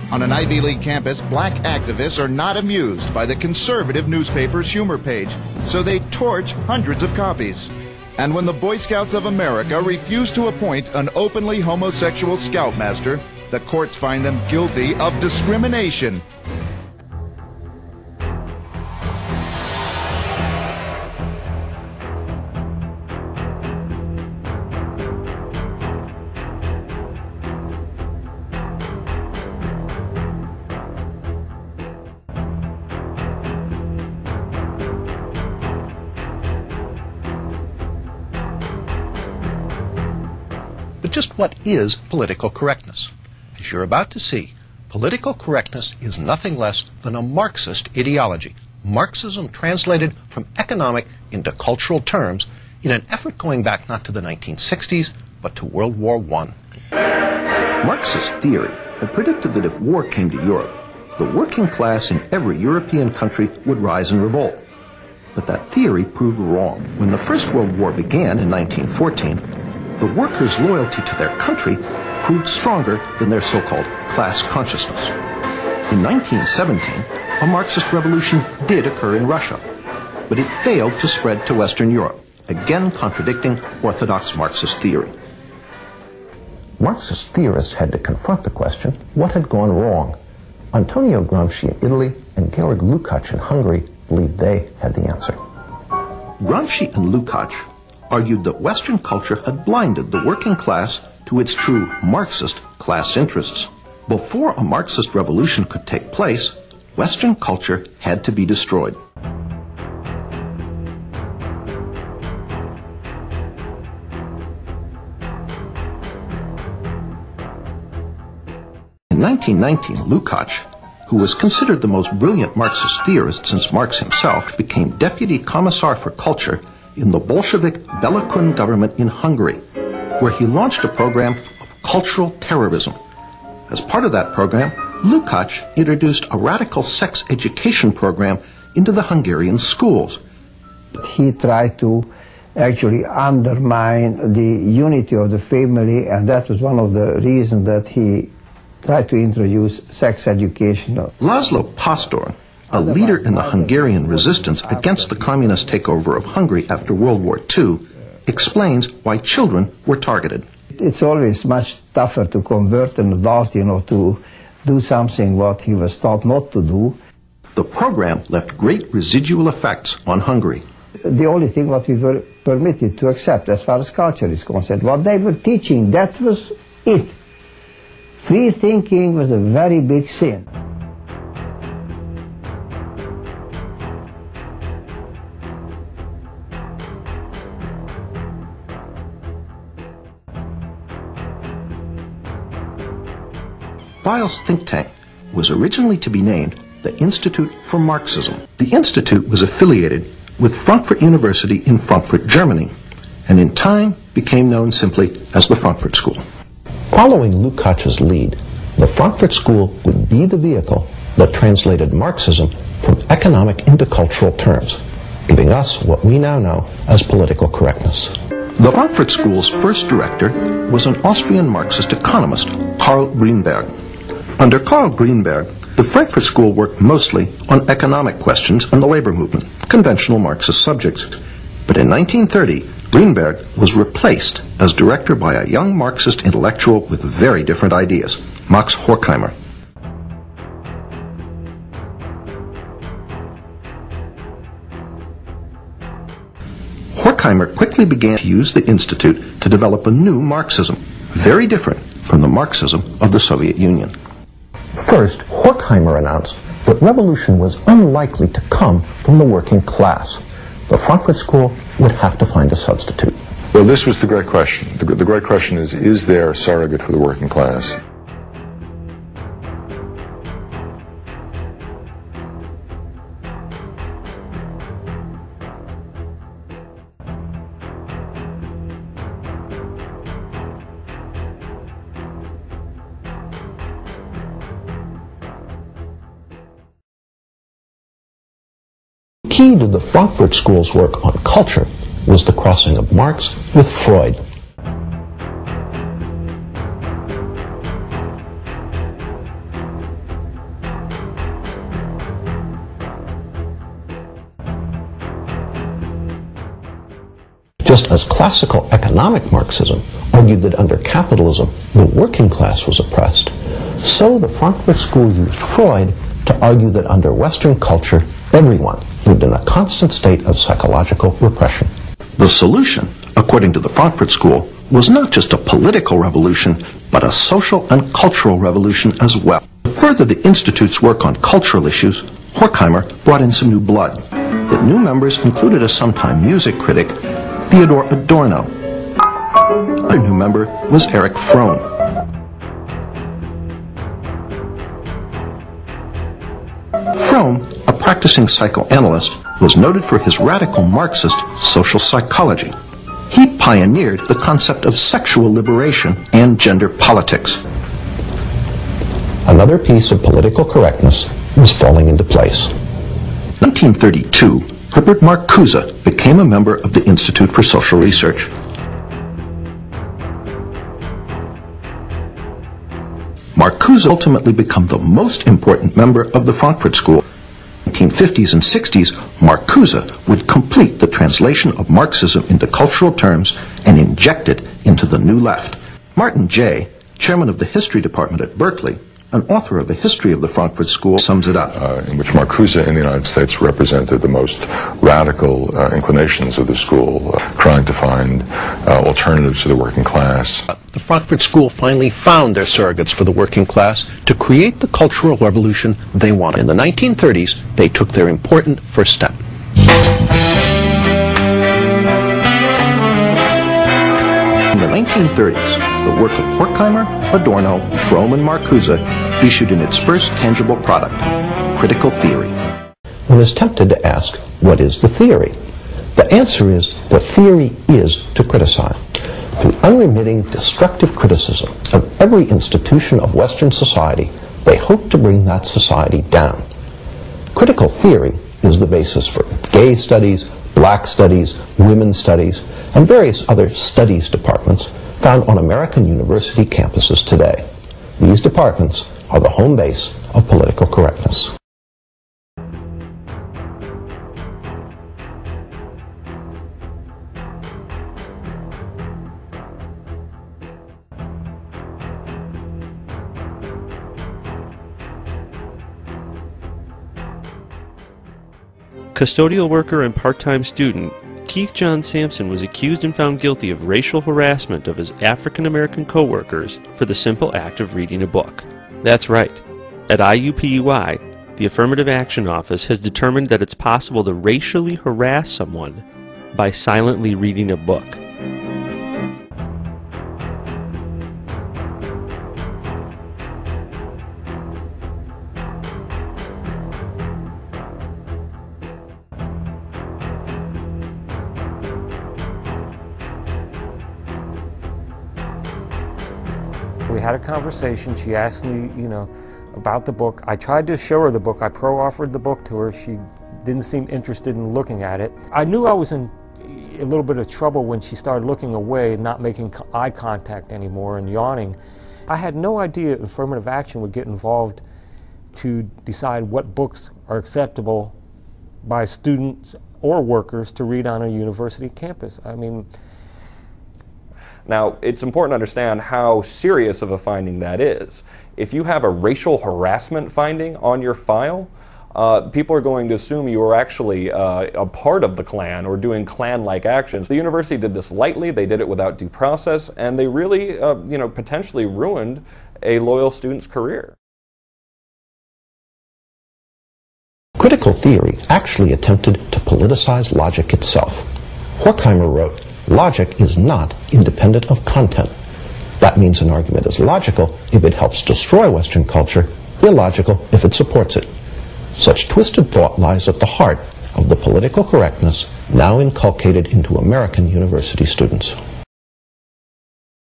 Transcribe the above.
On an Ivy League campus, black activists are not amused by the conservative newspaper's humor page, so they torch hundreds of copies. And when the Boy Scouts of America refuse to appoint an openly homosexual scoutmaster, the courts find them guilty of discrimination. But just what is political correctness? As you're about to see, political correctness is nothing less than a Marxist ideology. Marxism translated from economic into cultural terms in an effort going back not to the 1960s, but to World War I. Marxist theory had predicted that if war came to Europe, the working class in every European country would rise in revolt. But that theory proved wrong. When the First World War began in 1914, the workers' loyalty to their country proved stronger than their so-called class consciousness. In 1917, a Marxist revolution did occur in Russia, but it failed to spread to Western Europe, again contradicting orthodox Marxist theory. Marxist theorists had to confront the question, what had gone wrong? Antonio Gramsci in Italy and Georg Lukács in Hungary believed they had the answer. Gramsci and Lukács argued that Western culture had blinded the working class to its true Marxist class interests. Before a Marxist revolution could take place, Western culture had to be destroyed. In 1919, Lukács, who was considered the most brilliant Marxist theorist since Marx himself, became Deputy Commissar for Culture in the Bolshevik Belakun government in Hungary, where he launched a program of cultural terrorism. As part of that program, Lukács introduced a radical sex education program into the Hungarian schools. He tried to actually undermine the unity of the family, and that was one of the reasons that he tried to introduce sex education. Laszlo Pastor, a leader in the Hungarian resistance against the communist takeover of Hungary after World War II, explains why children were targeted. It's always much tougher to convert an adult, to do something what he was taught not to do. The program left great residual effects on Hungary. The only thing what we were permitted to accept as far as culture is concerned, what they were teaching, that was it. Free thinking was a very big sin. Weil's think tank was originally to be named the Institute for Marxism. The institute was affiliated with Frankfurt University in Frankfurt, Germany, and in time became known simply as the Frankfurt School. Following Lukács's lead, the Frankfurt School would be the vehicle that translated Marxism from economic into cultural terms, giving us what we now know as political correctness. The Frankfurt School's first director was an Austrian Marxist economist, Karl Grünberg. Under Karl Grünberg, the Frankfurt School worked mostly on economic questions and the labor movement, conventional Marxist subjects. But in 1930, Grünberg was replaced as director by a young Marxist intellectual with very different ideas, Max Horkheimer. Horkheimer quickly began to use the Institute to develop a new Marxism, very different from the Marxism of the Soviet Union. First, Horkheimer announced that revolution was unlikely to come from the working class. The Frankfurt School would have to find a substitute. Well, this was the great question. The great question is there a surrogate for the working class? Key to the Frankfurt School's work on culture was the crossing of Marx with Freud. Just as classical economic Marxism argued that under capitalism the working class was oppressed, so the Frankfurt School used Freud to argue that under Western culture everyone lived in a constant state of psychological repression. The solution, according to the Frankfurt School, was not just a political revolution, but a social and cultural revolution as well. To further the Institute's work on cultural issues, Horkheimer brought in some new blood. The new members included a sometime music critic, Theodor Adorno. Another new member was Erich Fromm. Fromm, a practicing psychoanalyst, was noted for his radical Marxist social psychology. He pioneered the concept of sexual liberation and gender politics. Another piece of political correctness was falling into place. In 1932, Herbert Marcuse became a member of the Institute for Social Research. Marcuse ultimately became the most important member of the Frankfurt School. In the 1950s and 60s, Marcuse would complete the translation of Marxism into cultural terms and inject it into the New Left. Martin Jay, chairman of the history department at Berkeley, an author of a history of the Frankfurt School, sums it up. In which Marcuse in the United States represented the most radical inclinations of the school, trying to find alternatives to the working class. The Frankfurt School finally found their surrogates for the working class to create the cultural revolution they wanted. In the 1930s, they took their important first step. In the 1930s, the work of Horkheimer, Adorno, Fromm, and Marcuse issued in its first tangible product, critical theory. One is tempted to ask, what is the theory? The answer is that theory is to criticize. Through unremitting, destructive criticism of every institution of Western society, they hope to bring that society down. Critical theory is the basis for gay studies, black studies, women's studies, and various other studies departments found on American university campuses today. These departments are the home base of political correctness. Custodial worker and part-time student Keith John Sampson was accused and found guilty of racial harassment of his African-American co-workers for the simple act of reading a book. That's right. At IUPUI, the Affirmative Action Office has determined that it's possible to racially harass someone by silently reading a book. We had a conversation. She asked me, about the book. I tried to show her the book. I pro-offered the book to her. She didn't seem interested in looking at it. I knew I was in a little bit of trouble when she started looking away, not making eye contact anymore and yawning. I had no idea affirmative action would get involved to decide what books are acceptable by students or workers to read on a university campus. Now, it's important to understand how serious of a finding that is. If you have a racial harassment finding on your file, people are going to assume you are actually a part of the Klan or doing Klan-like actions. The university did this lightly, they did it without due process, and they really, potentially ruined a loyal student's career. Critical theory actually attempted to politicize logic itself. Horkheimer wrote, "Logic is not independent of content." That means an argument is logical if it helps destroy Western culture, illogical if it supports it. Such twisted thought lies at the heart of the political correctness now inculcated into American university students.